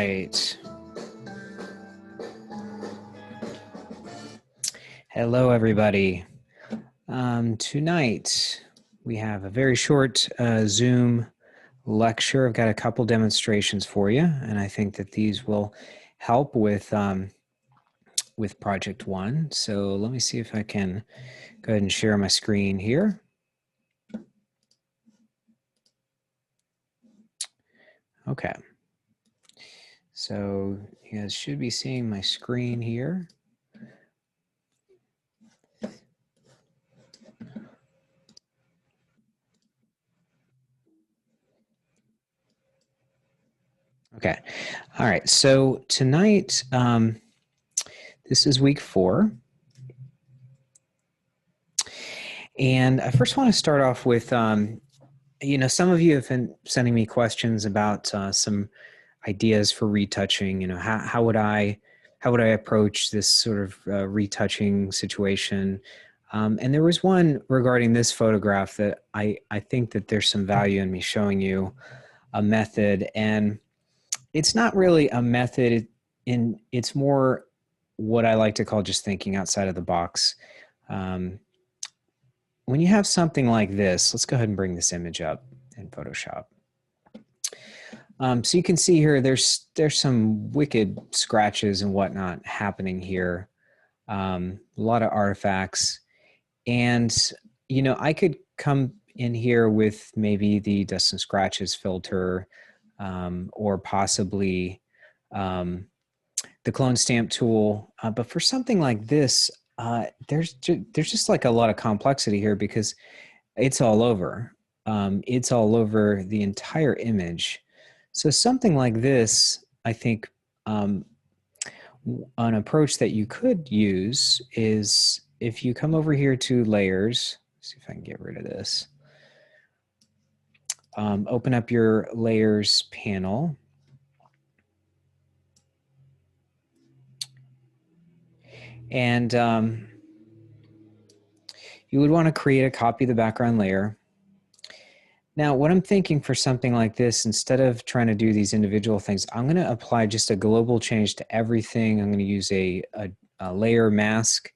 right. Hello, everybody. Tonight, we have a very short Zoom lecture. I've got a couple demonstrations for you, and I think that these will help with Project One. So let me see if I can go ahead and share my screen here. Okay. So you guys should be seeing my screen here. Okay. All right. So tonight, this is week 4. And I first want to start off with, some of you have been sending me questions about some ideas for retouching. How would I approach this sort of retouching situation? And there was one regarding this photograph that I think that there's some value in me showing you a method. And it's not really a method, it's more what I like to call just thinking outside of the box. When you have something like this, let's go ahead and bring this image up in Photoshop. So you can see here, there's some wicked scratches and whatnot happening here. A lot of artifacts. And, I could come in here with maybe the dust and scratches filter, or possibly the clone stamp tool. But for something like this, there's just like a lot of complexity here because it's all over. It's all over the entire image. So something like this, I think an approach that you could use is if you come over here to layers, see if I can get rid of this. Open up your layers panel. And you would want to create a copy of the background layer. Now, what I'm thinking for something like this, instead of trying to do these individual things, I'm going to apply just a global change to everything. I'm going to use a layer mask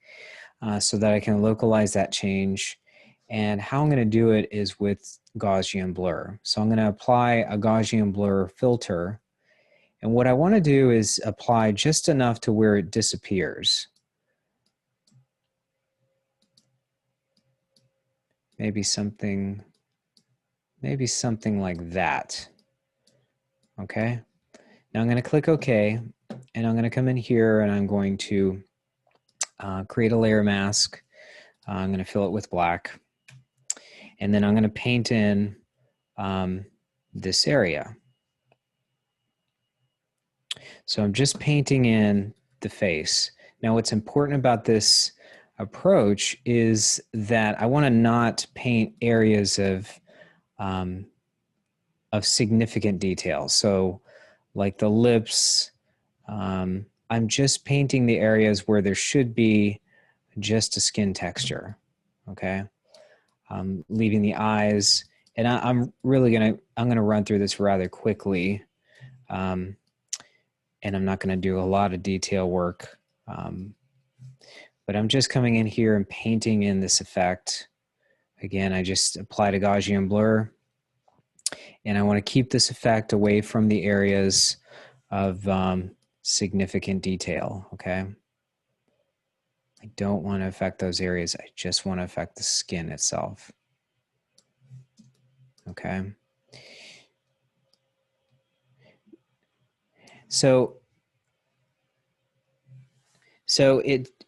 so that I can localize that change. And how I'm going to do it is with Gaussian blur. So I'm going to apply a Gaussian blur filter. And what I want to do is apply just enough to where it disappears. Maybe something like that. Okay. Now I'm going to click OK, and I'm going to come in here and I'm going to create a layer mask. I'm going to fill it with black, and then I'm going to paint in this area. So I'm just painting in the face. Now what's important about this approach is that I want to not paint areas of significant detail. So like the lips, I'm just painting the areas where there should be just a skin texture, okay? Leaving the eyes, and I'm gonna run through this rather quickly, and I'm not gonna do a lot of detail work, but I'm just coming in here and painting in this effect. Again, I just applied a Gaussian blur, and I want to keep this effect away from the areas of significant detail, okay? I don't want to affect those areas. I just want to affect the skin itself, okay? So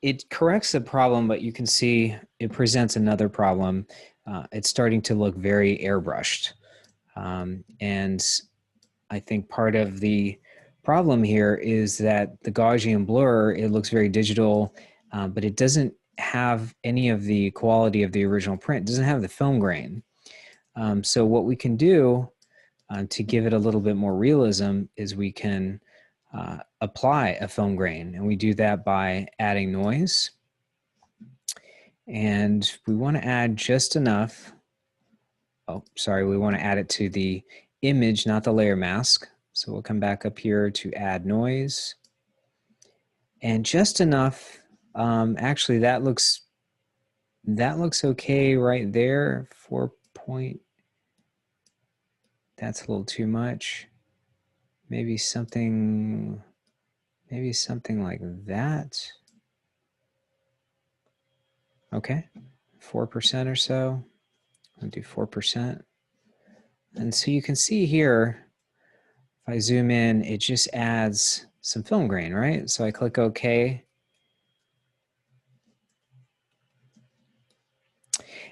it corrects the problem, but you can see it presents another problem. It's starting to look very airbrushed. And I think part of the problem here is that the Gaussian blur, it looks very digital, but it doesn't have any of the quality of the original print. It doesn't have the film grain. So what we can do to give it a little bit more realism is we can apply a film grain, and we do that by adding noise. And we want to add just enough. Oh, sorry, we want to add it to the image, not the layer mask. So we'll come back up here to add noise. And just enough, actually that looks okay right there. 4 point, that's a little too much. Maybe something like that. Okay, 4% or so. I'll do 4%. And so you can see here, if I zoom in, it just adds some film grain, right? So I click OK.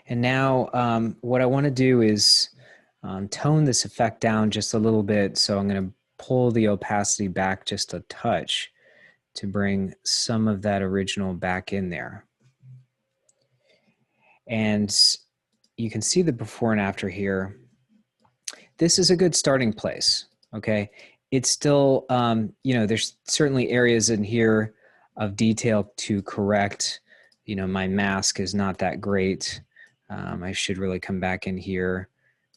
And now what I want to do is tone this effect down just a little bit. So I'm going to pull the opacity back just a touch to bring some of that original back in there. And you can see the before and after here. This is a good starting place, okay? It's still, you know, there's certainly areas in here of detail to correct. You know, my mask is not that great. I should really come back in here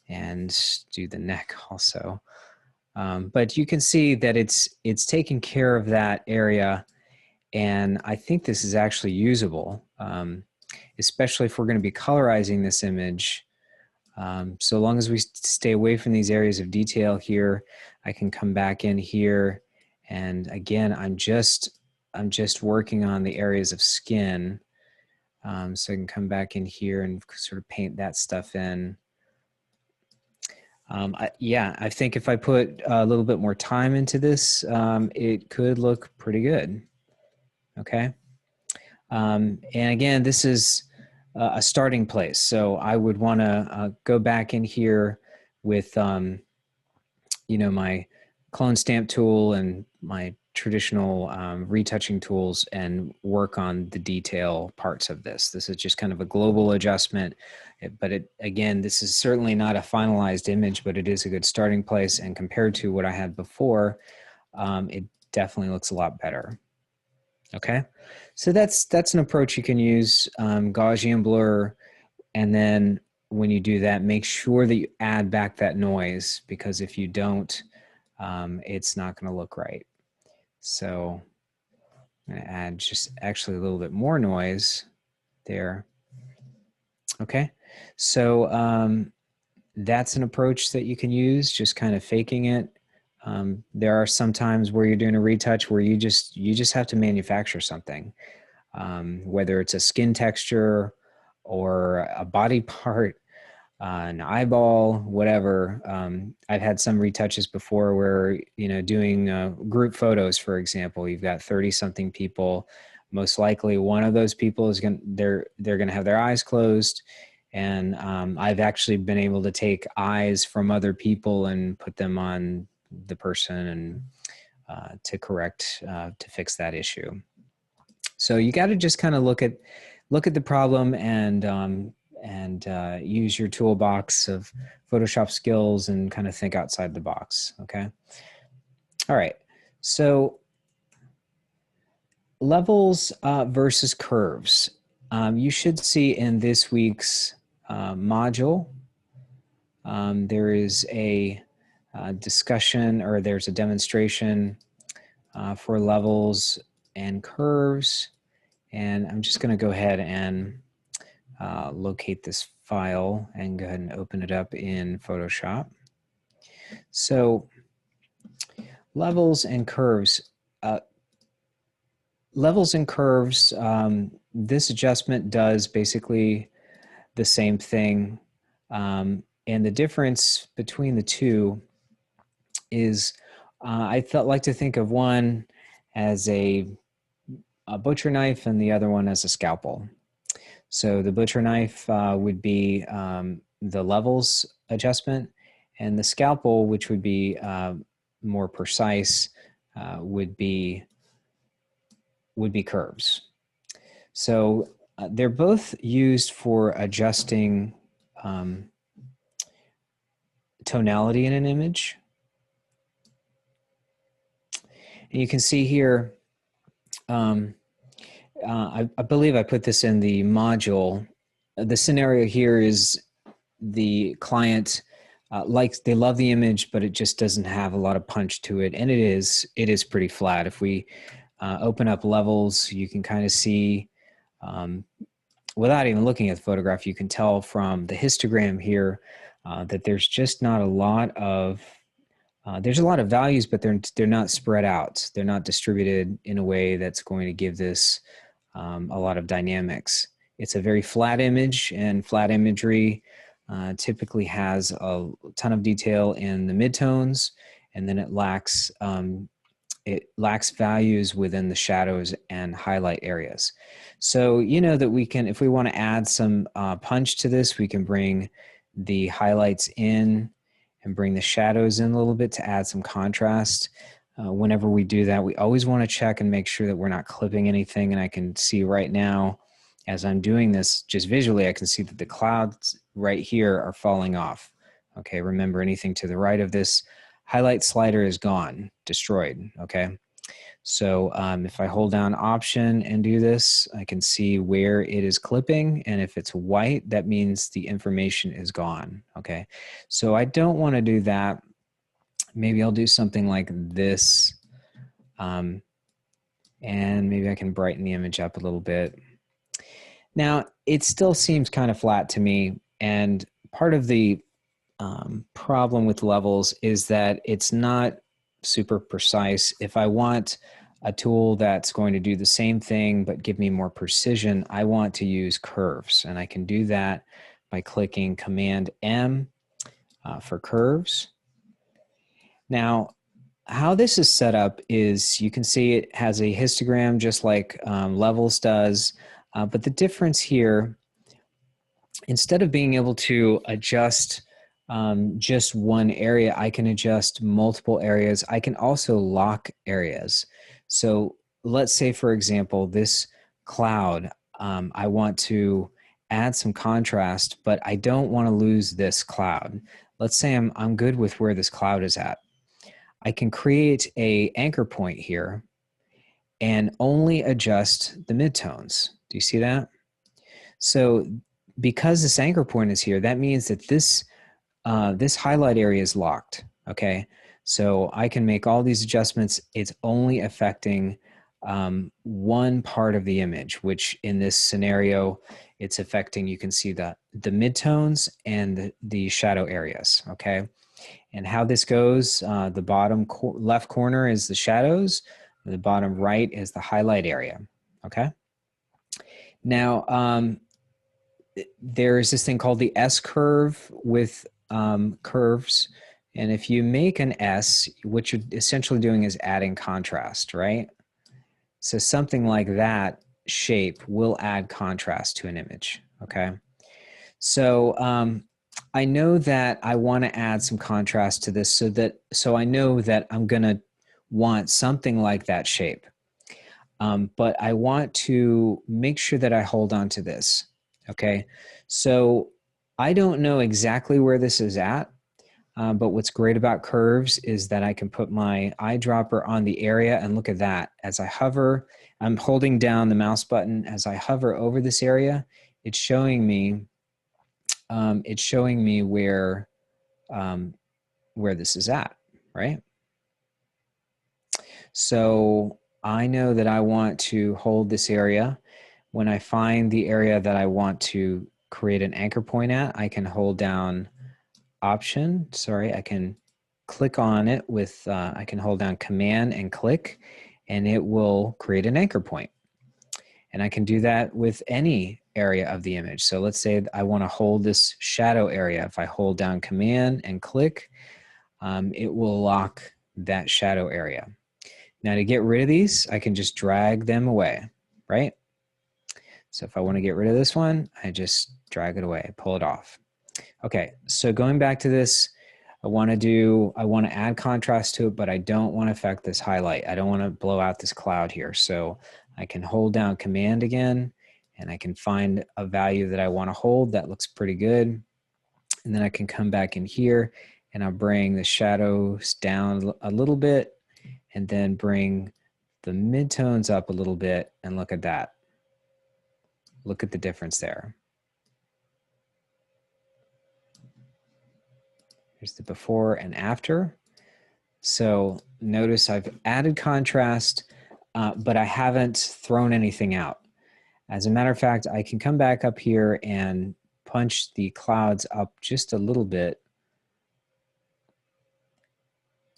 and do the neck also. But you can see that it's taking care of that area, and I think this is actually usable, especially if we're going to be colorizing this image. So long as we stay away from these areas of detail here, I can come back in here, and again, I'm just working on the areas of skin. So I can come back in here and sort of paint that stuff in. Yeah, I think if I put a little bit more time into this, it could look pretty good. Okay. And again, this is a starting place. So I would want to go back in here with, you know, my clone stamp tool and my traditional retouching tools and work on the detail parts of this. This is just kind of a global adjustment, but again, this is certainly not a finalized image, but it is a good starting place. And compared to what I had before, it definitely looks a lot better. Okay, so that's an approach you can use, Gaussian blur, and then when you do that, make sure that you add back that noise, because if you don't, it's not going to look right. So I'm going to add just actually a little bit more noise there. Okay, so that's an approach that you can use, just kind of faking it. There are some times where you're doing a retouch where you just have to manufacture something, whether it's a skin texture or a body part, an eyeball, whatever. I've had some retouches before where, you know, doing group photos, for example, you've got 30-something people. Most likely one of those people is they're going to have their eyes closed. And I've actually been able to take eyes from other people and put them on the person and to correct, to fix that issue. So you got to just kind of look at the problem and use your toolbox of Photoshop skills and kind of think outside the box. Okay. All right. So levels versus curves. You should see in this week's module, there is a discussion, or there's a demonstration for levels and curves. And I'm just going to go ahead and locate this file and go ahead and open it up in Photoshop. So levels and curves. Levels and curves, this adjustment does basically the same thing. And the difference between the two is I like to think of one as a butcher knife and the other one as a scalpel. So the butcher knife would be the levels adjustment, and the scalpel, which would be more precise, would be curves. So they're both used for adjusting tonality in an image. And you can see here, I believe I put this in the module. The scenario here is the client like they love the image, but it just doesn't have a lot of punch to it. And it is pretty flat. If we open up levels, you can kind of see, without even looking at the photograph, you can tell from the histogram here that there's just not a lot of, there's a lot of values, but they're not spread out. They're not distributed in a way that's going to give this a lot of dynamics. It's a very flat image, and flat imagery typically has a ton of detail in the midtones, and then it lacks values within the shadows and highlight areas. So you know that we can, if we want to add some punch to this, we can bring the highlights in and bring the shadows in a little bit to add some contrast. Whenever we do that, we always want to check and make sure that we're not clipping anything. And I can see right now, as I'm doing this, just visually, I can see that the clouds right here are falling off. Okay, remember, anything to the right of this highlight slider is gone, destroyed, okay? So if I hold down Option and do this, I can see where it is clipping. And if it's white, that means the information is gone, okay? So I don't want to do that. Maybe I'll do something like this. And maybe I can brighten the image up a little bit. Now, it still seems kind of flat to me. And part of the problem with levels is that it's not super precise. If I want a tool that's going to do the same thing but give me more precision, I want to use curves. And I can do that by clicking Command M for curves. Now, how this is set up is you can see it has a histogram just like Levels does, but the difference here, instead of being able to adjust just one area, I can adjust multiple areas. I can also lock areas. So let's say, for example, this cloud, I want to add some contrast, but I don't want to lose this cloud. Let's say I'm good with where this cloud is at. I can create a anchor point here and only adjust the midtones. Do you see that? So because this anchor point is here, that means that this highlight area is locked, okay? So I can make all these adjustments. It's only affecting one part of the image, which in this scenario, it's affecting, you can see the midtones and the shadow areas, okay? And how this goes, the bottom left corner is the shadows, the bottom right is the highlight area, okay? Now, there's this thing called the S curve with curves. And if you make an S, what you're essentially doing is adding contrast, right? So something like that shape will add contrast to an image, okay? So I know that I want to add some contrast to this so I know that I'm gonna want something like that shape. But I want to make sure that I hold on to this, okay? So I don't know exactly where this is at, but what's great about curves is that I can put my eyedropper on the area, and look at that. As I hover, I'm holding down the mouse button. As I hover over this area, it's showing me where this is at, right? So I know that I want to hold this area. When I find the area that I want to create an anchor point at, I can hold down Option. Sorry, I can click on it with, I can hold down Command and click, and it will create an anchor point. And I can do that with any area of the image. So let's say I want to hold this shadow area. If I hold down Command and click, it will lock that shadow area. Now to get rid of these, I can just drag them away, right? So if I want to get rid of this one, I just drag it away, pull it off. Okay, so going back to this, I want to add contrast to it, but I don't want to affect this highlight. I don't want to blow out this cloud here. So I can hold down Command again, and I can find a value that I want to hold that looks pretty good. And then I can come back in here, and I'll bring the shadows down a little bit, and then bring the midtones up a little bit, and look at that. Look at the difference there. Here's the before and after. So notice I've added contrast, but I haven't thrown anything out. As a matter of fact, I can come back up here and punch the clouds up just a little bit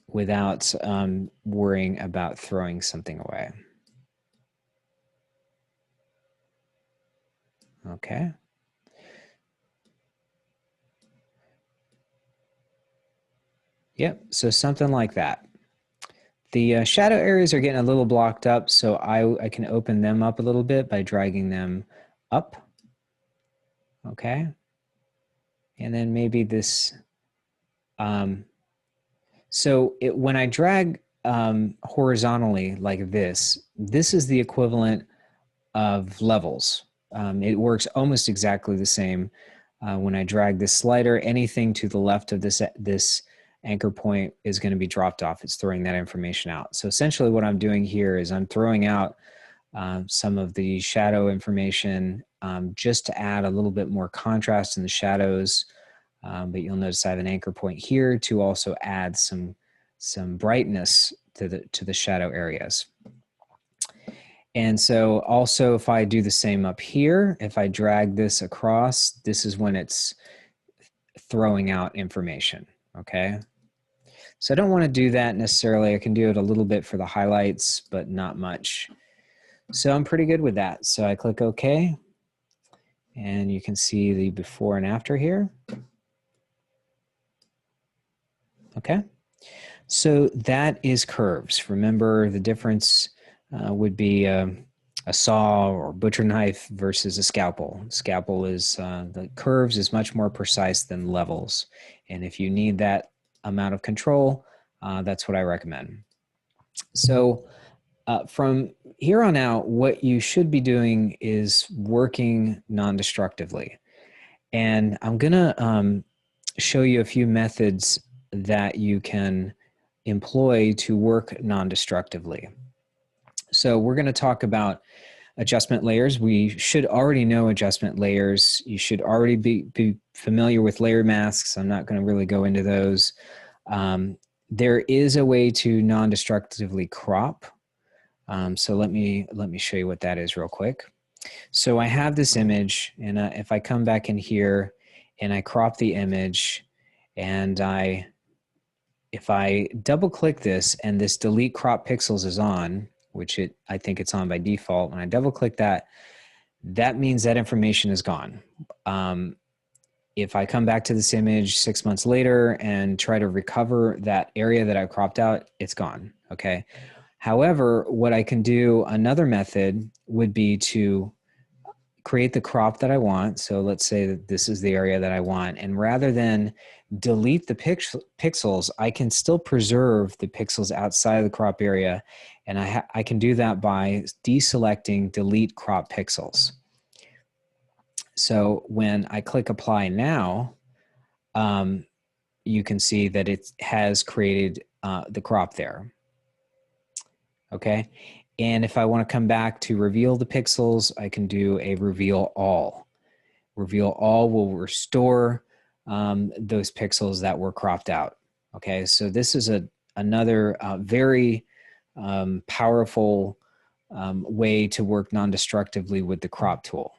without worrying about throwing something away. Okay. Yep, so something like that. The shadow areas are getting a little blocked up, so I can open them up a little bit by dragging them up. Okay. And then maybe this, when I drag horizontally like this is the equivalent of levels. It works almost exactly the same. When I drag this slider, anything to the left of this anchor point is going to be dropped off. It's throwing that information out. So essentially what I'm doing here is I'm throwing out some of the shadow information just to add a little bit more contrast in the shadows. But you'll notice I have an anchor point here to also add some brightness to the shadow areas. And so also if I do the same up here, if I drag this across, this is when it's throwing out information, okay? So I don't want to do that necessarily. I can do it a little bit for the highlights, but not much. So I'm pretty good with that. So I click OK, and you can see the before and after here. Okay, so that is curves. Remember, the difference would be a saw or butcher knife versus a scalpel. Scalpel is, the curves is much more precise than levels. And if you need that amount of control, that's what I recommend. So from here on out, what you should be doing is working non-destructively. And I'm gonna show you a few methods that you can employ to work non-destructively. So we're going to talk about adjustment layers. We should already know adjustment layers. You should already be familiar with layer masks. I'm not going to really go into those. There is a way to non-destructively crop. So let me show you what that is real quick. So I have this image, and if I come back in here and I crop the image, and if I double click this and this delete crop pixels is on, which I think it's on by default, when I double click that, that means that information is gone. If I come back to this image 6 months later and try to recover that area that I cropped out, it's gone, okay? However, what I can do, another method would be to create the crop that I want. So let's say that this is the area that I want. And rather than delete the pixels, I can still preserve the pixels outside of the crop area. And I can do that by deselecting delete crop pixels. So when I click apply now, you can see that it has created the crop there. Okay. And if I want to come back to reveal the pixels, I can do a reveal all. Reveal all will restore those pixels that were cropped out. Okay, so this is another very powerful way to work non-destructively with the crop tool.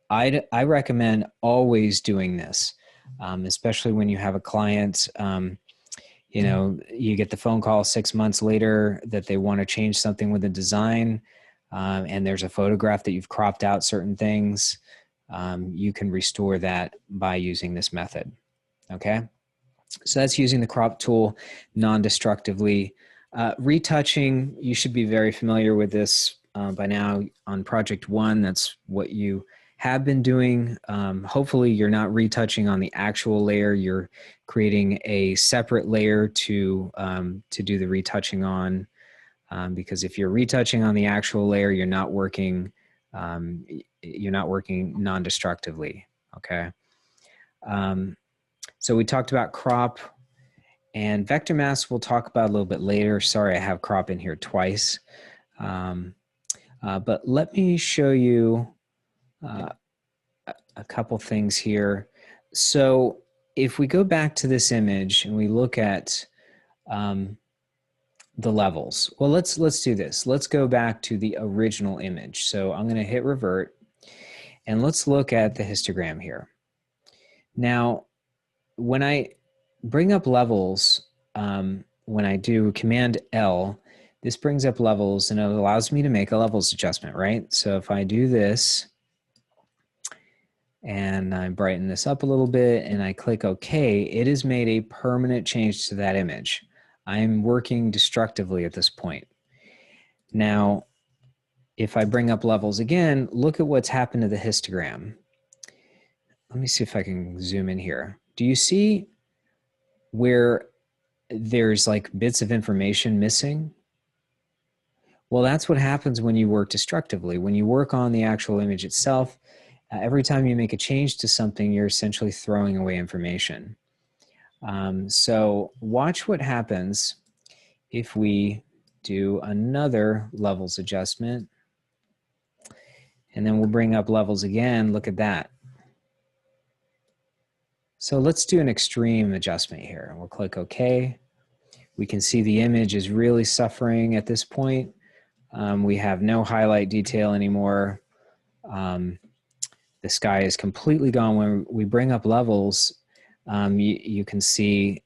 I recommend always doing this, especially when you have a client. You know, you get the phone call 6 months later that they want to change something with the design, and there's a photograph that you've cropped out certain things. You can restore that by using this method, okay? So that's using the crop tool non-destructively. Retouching, you should be very familiar with this by now on project 1. That's what you have been doing. Hopefully you're not retouching on the actual layer. You're creating a separate layer to do the retouching on, because if you're retouching on the actual layer, you're not working non-destructively, okay? So we talked about crop, and vector mask we'll talk about a little bit later. Sorry, I have crop in here twice. But let me show you a couple things here. So if we go back to this image and we look at the levels, well, let's do this. Let's go back to the original image. So I'm going to hit revert, and let's look at the histogram here. Now, when I bring up levels, when I do Command L, this brings up levels and it allows me to make a levels adjustment, right? So if I do this and I brighten this up a little bit and I click OK, it has made a permanent change to that image. I'm working destructively at this point. Now, if I bring up levels again, look at what's happened to the histogram. Let me see if I can zoom in here. Do you see where there's like bits of information missing? Well, that's what happens when you work destructively. When you work on the actual image itself, every time you make a change to something, you're essentially throwing away information. So watch what happens if we do another levels adjustment. And then we'll bring up levels again. Look at that. So let's do an extreme adjustment here. We'll click OK. We can see the image is really suffering at this point. We have no highlight detail anymore. The sky is completely gone. When we bring up levels, you can see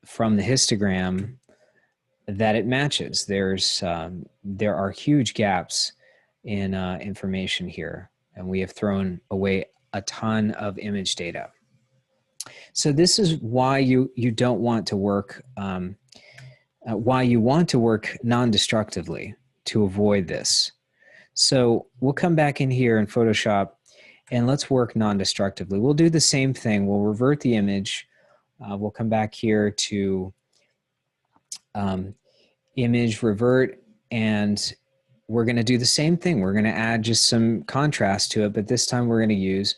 from the histogram that it matches. There are huge gaps in information here, and we have thrown away a ton of image data. So this is why you don't want to work, why you want to work non-destructively, to avoid this. So we'll come back in here in Photoshop and let's work non-destructively. We'll do the same thing. We'll revert the image. We'll come back here to image revert, and we're going to do the same thing. We're going to add just some contrast to it, but this time we're going to use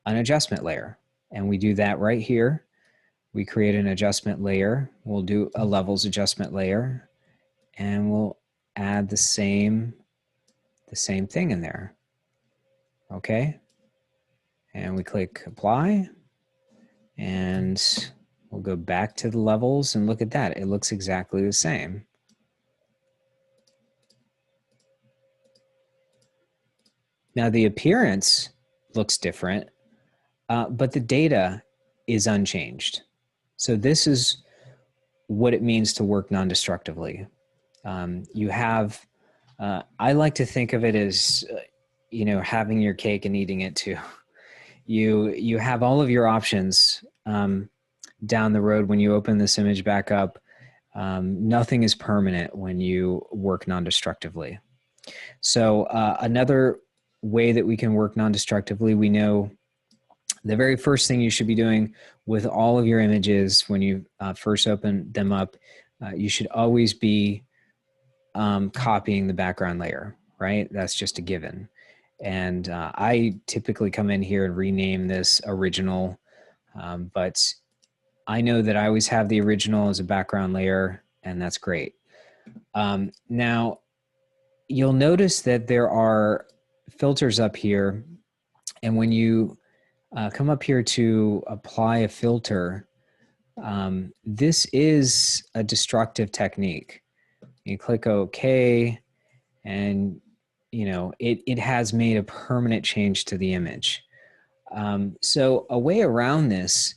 an adjustment layer. And we do that right here. We create an adjustment layer. We'll do a levels adjustment layer, and we'll add the same thing in there. Okay. And we click apply, and we'll go back to the levels and look at that. It looks exactly the same. Now the appearance looks different, but the data is unchanged. So this is what it means to work non-destructively. You have, I like to think of it as, having your cake and eating it too. You have all of your options down the road when you open this image back up. Nothing is permanent when you work non-destructively. So another way that we can work non-destructively, we know the very first thing you should be doing with all of your images when you first open them up, you should always be copying the background layer, right? That's just a given. And I typically come in here and rename this original, but I know that I always have the original as a background layer, and that's great. Now, you'll notice that there are filters up here, and when you come up here to apply a filter, this is a destructive technique. You click OK, and it has made a permanent change to the image. So a way around this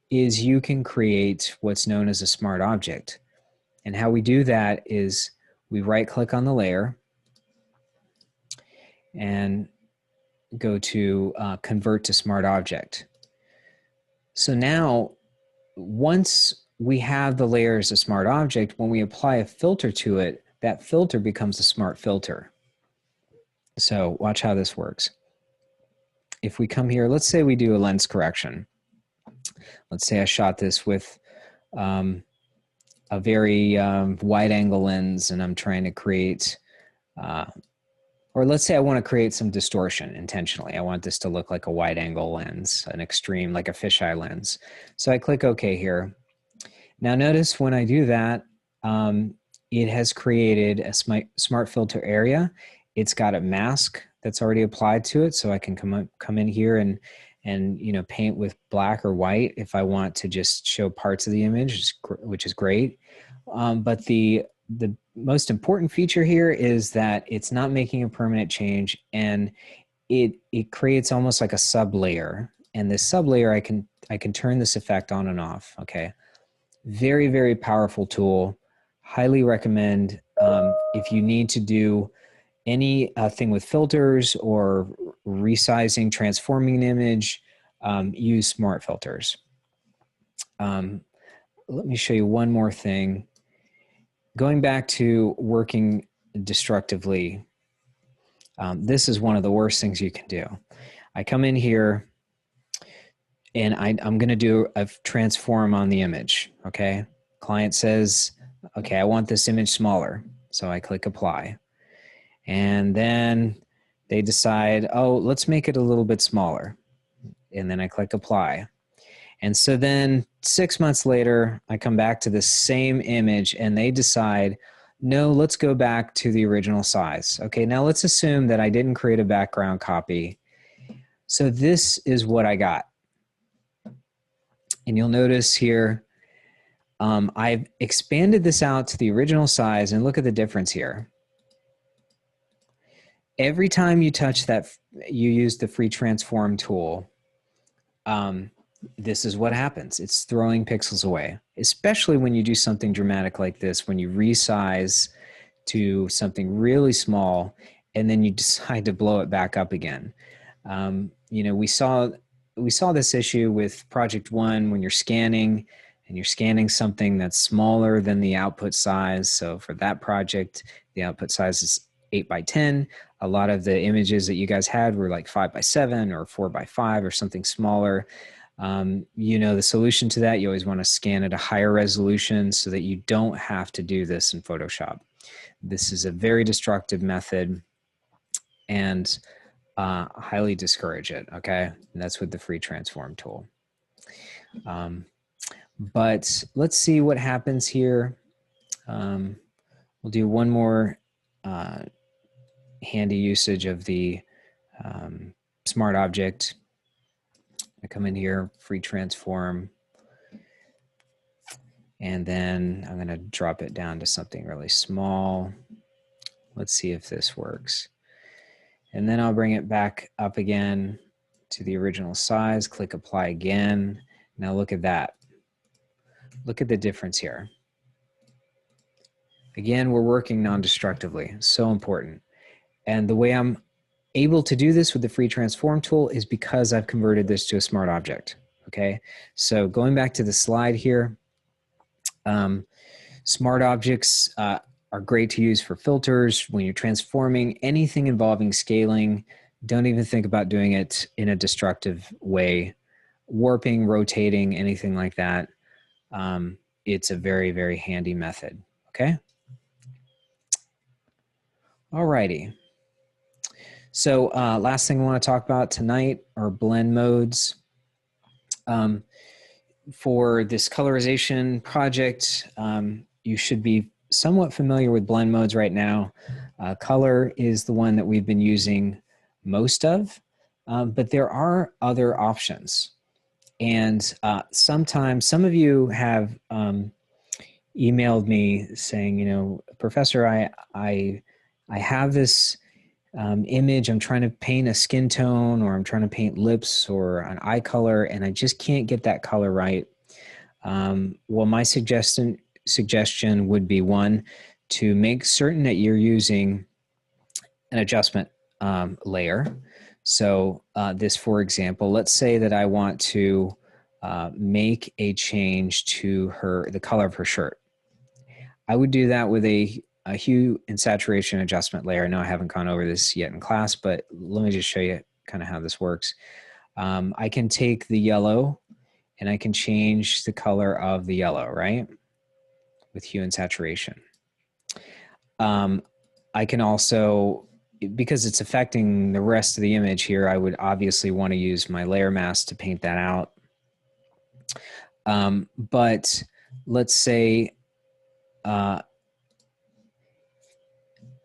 is you can create what's known as a smart object. And how we do that is we right click on the layer and go to convert to smart object. So now, once we have the layer as a smart object, when we apply a filter to it, that filter becomes a smart filter. So watch how this works. If we come here, let's say we do a lens correction. Let's say I shot this with a very wide angle lens, and I'm trying to create, or let's say I want to create some distortion intentionally. I want this to look like a wide angle lens, an extreme, like a fisheye lens. So I click OK here. Now notice when I do that, it has created a smart filter area. It's got a mask that's already applied to it, so I can come in here and and, you know, paint with black or white if I want to just show parts of the image, which is great. But the most important feature here is that it's not making a permanent change, and it creates almost like a sub layer. And this sub layer, I can turn this effect on and off. Okay, very, very powerful tool. Highly recommend if you need to do any thing with filters or resizing, transforming an image, use smart filters. Let me show you one more thing. Going back to working destructively, this is one of the worst things you can do. I come in here and I'm going to do a transform on the image. Okay. Client says, okay, I want this image smaller. So I click apply. And then they decide, oh, let's make it a little bit smaller. And then I click apply. And so then 6 months later, I come back to the same image and they decide, no, let's go back to the original size. Okay, now let's assume that I didn't create a background copy. So this is what I got. And you'll notice here, I've expanded this out to the original size, and look at the difference here. Every time you touch that, you use the free transform tool, this is what happens. It's throwing pixels away, especially when you do something dramatic like this, when you resize to something really small and then you decide to blow it back up again. You know, we saw this issue with project one when you're scanning and you're scanning something that's smaller than the output size. So for that project, the output size is 8x10. A lot of the images that you guys had were like 5x7 or 4x5 or something smaller. You know, the solution to that, you always want to scan at a higher resolution so that you don't have to do this in Photoshop. This is a very destructive method and highly discourage it, okay? And that's with the free transform tool. But let's see what happens here. We'll do one more handy usage of the smart object. I come in here, free transform, and then I'm going to drop it down to something really small. Let's see if this works. And then I'll bring it back up again to the original size, click apply again. Now look at that. Look at the difference here. Again, we're working non-destructively, so important. And the way I'm able to do this with the free transform tool is because I've converted this to a smart object, okay? So going back to the slide here, smart objects are great to use for filters. When you're transforming anything involving scaling, don't even think about doing it in a destructive way. Warping, rotating, anything like that. It's a very, very handy method, okay? All righty. So last thing I want to talk about tonight are blend modes. For this colorization project, you should be somewhat familiar with blend modes right now. Color is the one that we've been using most of, but there are other options. And sometimes some of you have emailed me saying, you know, Professor, I have this image, I'm trying to paint a skin tone, or I'm trying to paint lips or an eye color, and I just can't get that color right. Well, my suggestion would be, one, to make certain that you're using an adjustment layer. So this, for example, let's say that I want to make a change to the color of her shirt. I would do that with a hue and saturation adjustment layer. I know I haven't gone over this yet in class, but let me just show you kind of how this works. I can take the yellow and I can change the color of the yellow, right? With hue and saturation. I can also, because it's affecting the rest of the image here, I would obviously want to use my layer mask to paint that out. But let's say,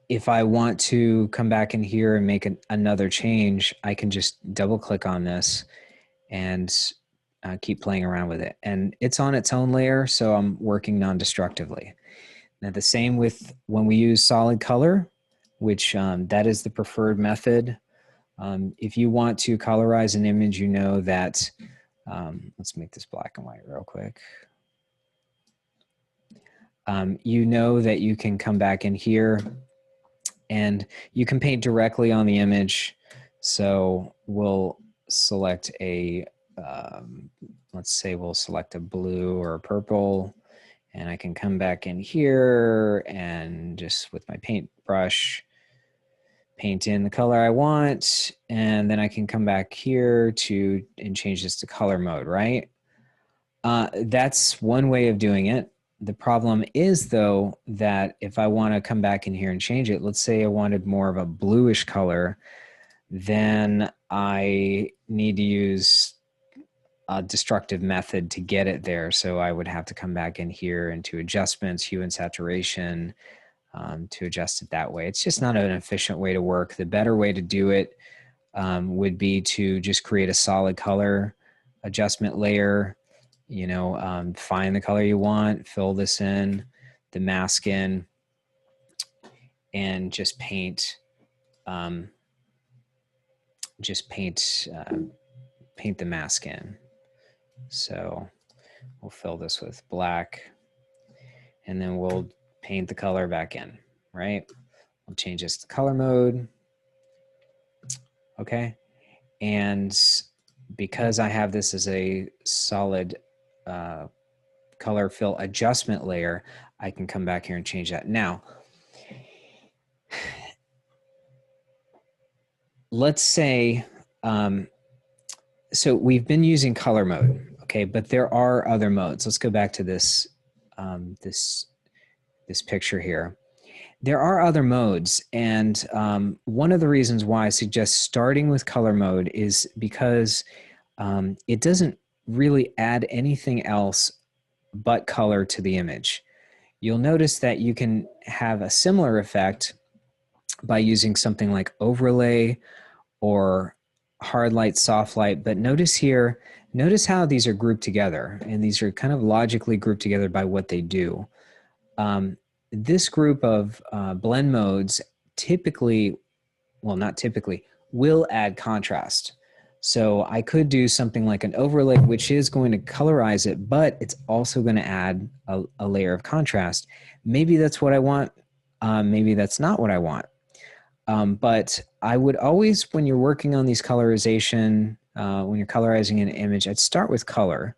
if I want to come back in here and make another change, I can just double click on this and keep playing around with it. And it's on its own layer, so I'm working non-destructively. Now the same with when we use solid color, which that is the preferred method. If you want to colorize an image, you know that, let's make this black and white real quick. You know that you can come back in here and you can paint directly on the image. So we'll select a, let's say we'll select a blue or a purple, and I can come back in here and just with my paintbrush, paint in the color I want, and then I can come back here and change this to color mode, right? That's one way of doing it. The problem is, though, that if I want to come back in here and change it, let's say I wanted more of a bluish color, then I need to use a destructive method to get it there. So I would have to come back in here into adjustments, hue and saturation, to adjust it that way. It's just not an efficient way to work. The better way to do it would be to just create a solid color adjustment layer. You know, find the color you want, fill this in, the mask in, and just paint. Paint the mask in. So we'll fill this with black, and then we'll paint the color back in, right? We'll change this to color mode. Okay. And because I have this as a solid color fill adjustment layer, I can come back here and change that. Now, let's say, so we've been using color mode, okay, but there are other modes. Let's go back to this, this picture here. There are other modes, and one of the reasons why I suggest starting with color mode is because it doesn't really add anything else but color to the image. You'll notice that you can have a similar effect by using something like overlay or hard light, soft light, but notice here, notice how these are grouped together, and these are kind of logically grouped together by what they do. This group of blend modes typically, well, not typically, will add contrast. So I could do something like an overlay, which is going to colorize it, but it's also going to add a layer of contrast. Maybe that's what I want. Maybe that's not what I want. But I would always, when you're working on these colorization, when you're colorizing an image, I'd start with color.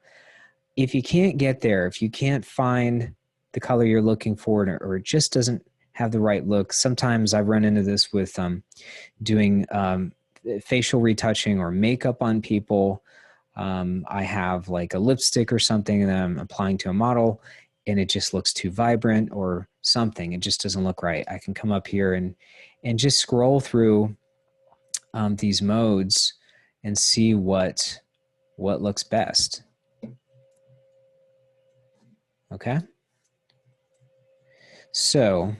If you can't get there, if you can't find the color you're looking for, or it just doesn't have the right look, sometimes I've run into this with doing facial retouching or makeup on people. I have like a lipstick or something that I'm applying to a model, and it just looks too vibrant or something. It just doesn't look right. I can come up here and just scroll through these modes and see what looks best. Okay. So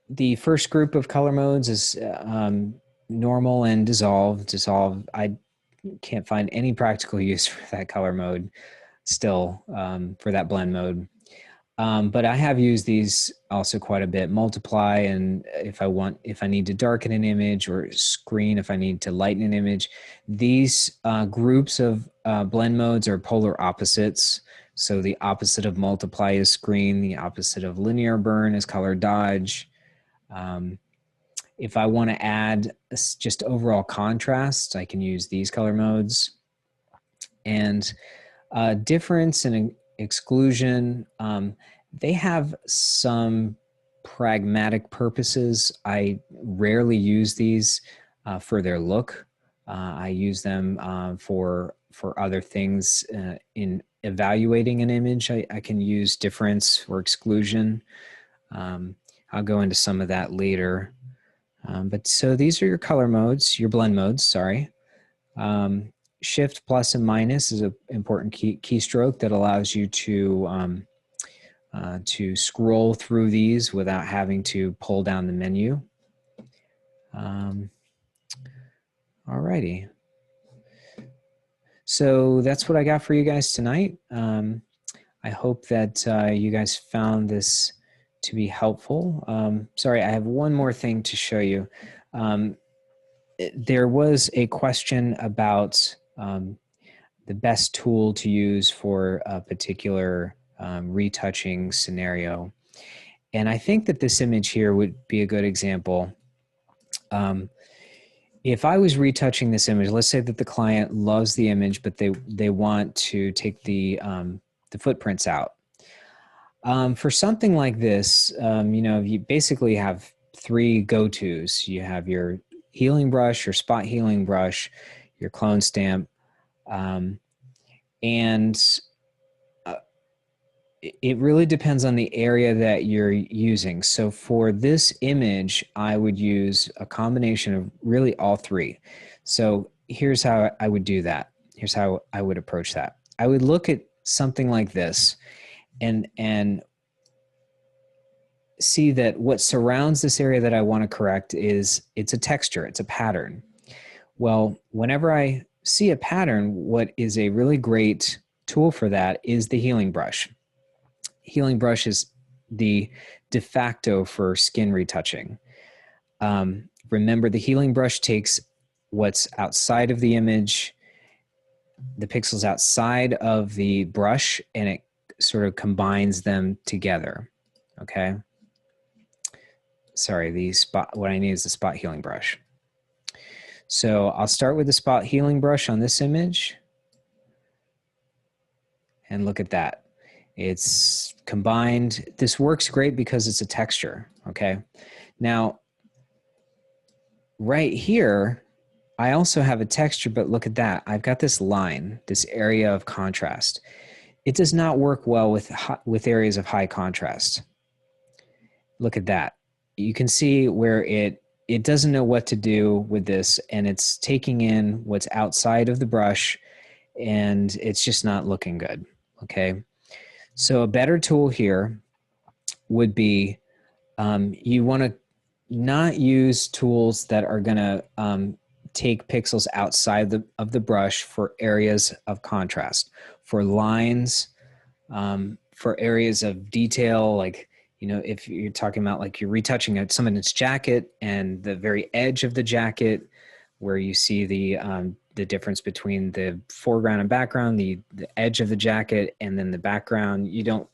the first group of color modes is normal and dissolve. Dissolve, I can't find any practical use for that color mode still, for that blend mode. But I have used these also quite a bit. Multiply, and if I need to darken an image, or screen if I need to lighten an image. These groups of blend modes are polar opposites. So the opposite of multiply is screen. The opposite of linear burn is color dodge. If I want to add just overall contrast, I can use these color modes. And difference and exclusion, they have some pragmatic purposes. I rarely use these for their look. I use them for other things. In evaluating an image, I can use difference or exclusion. I'll go into some of that later. But so these are your color modes, your blend modes, sorry. Shift plus and minus is an important keystroke that allows you to to scroll through these without having to pull down the menu. Alrighty. So that's what I got for you guys tonight. I hope that you guys found this to be helpful. Sorry, I have one more thing to show you. There was a question about the best tool to use for a particular retouching scenario. And I think that this image here would be a good example. If I was retouching this image, let's say that the client loves the image, but they want to take the footprints out. For something like this, you know, you basically have three go-tos. You have your healing brush, your spot healing brush, your clone stamp, and it really depends on the area that you're using. So for this image, I would use a combination of really all three. So here's how I would do that. Here's how I would approach that. I would look at something like this and see that what surrounds this area that I want to correct is it's a texture, it's a pattern. Well, whenever I see a pattern, what is a really great tool for that is the healing brush. Healing brush is the de facto for skin retouching. Remember, the healing brush takes what's outside of the image, the pixels outside of the brush, and it sort of combines them together, okay? Sorry, what I need is the spot healing brush. So I'll start with the spot healing brush on this image. And look at that. It's combined. This works great because it's a texture, okay? Now, right here, I also have a texture, but look at that. I've got this line, this area of contrast. It does not work well with areas of high contrast. Look at that. You can see where it doesn't know what to do with this, and it's taking in what's outside of the brush, and it's just not looking good, okay? So a better tool here would be you want to not use tools that are going to take pixels outside of the brush for areas of contrast, for lines, for areas of detail, like, you know, if you're talking about like you're retouching someone's jacket and the very edge of the jacket where you see the difference between the foreground and background, the edge of the jacket, and then the background. You don't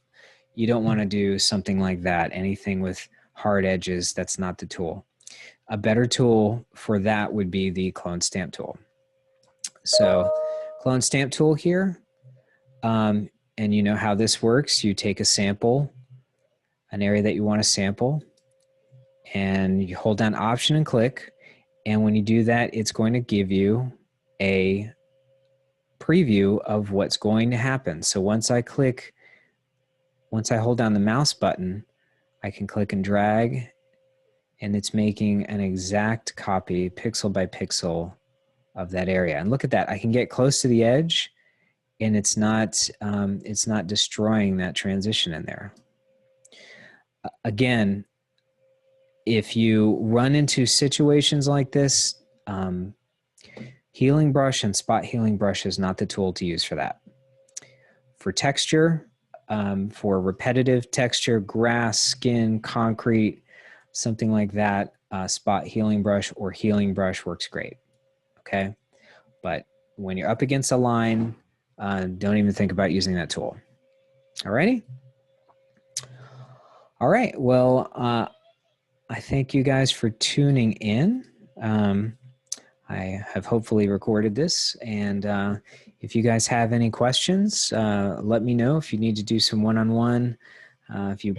want to do something like that. Anything with hard edges, that's not the tool. A better tool for that would be the clone stamp tool. So clone stamp tool here, and you know how this works. You take a sample, an area that you want to sample, and you hold down Option and click. And when you do that, it's going to give you a preview of what's going to happen. So once I hold down the mouse button, I can click and drag, and it's making an exact copy, pixel by pixel, of that area. And look at that. I can get close to the edge, and it's not destroying that transition in there. Again, if you run into situations like this, healing brush and spot healing brush is not the tool to use for that. For texture, for repetitive texture, grass, skin, concrete, something like that, spot healing brush or healing brush works great, okay? But when you're up against a line, don't even think about using that tool. All righty? All right, well, I thank you guys for tuning in. I have hopefully recorded this, and if you guys have any questions, let me know. If you need to do some one-on-one, if you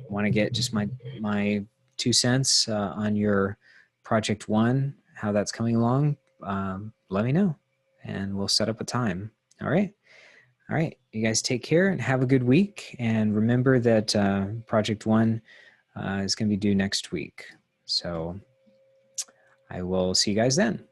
want to get just my 2 cents on your project 1, how that's coming along, let me know, and we'll set up a time. All right. All right. You guys take care and have a good week. And remember that project 1 is going to be due next week. So I will see you guys then.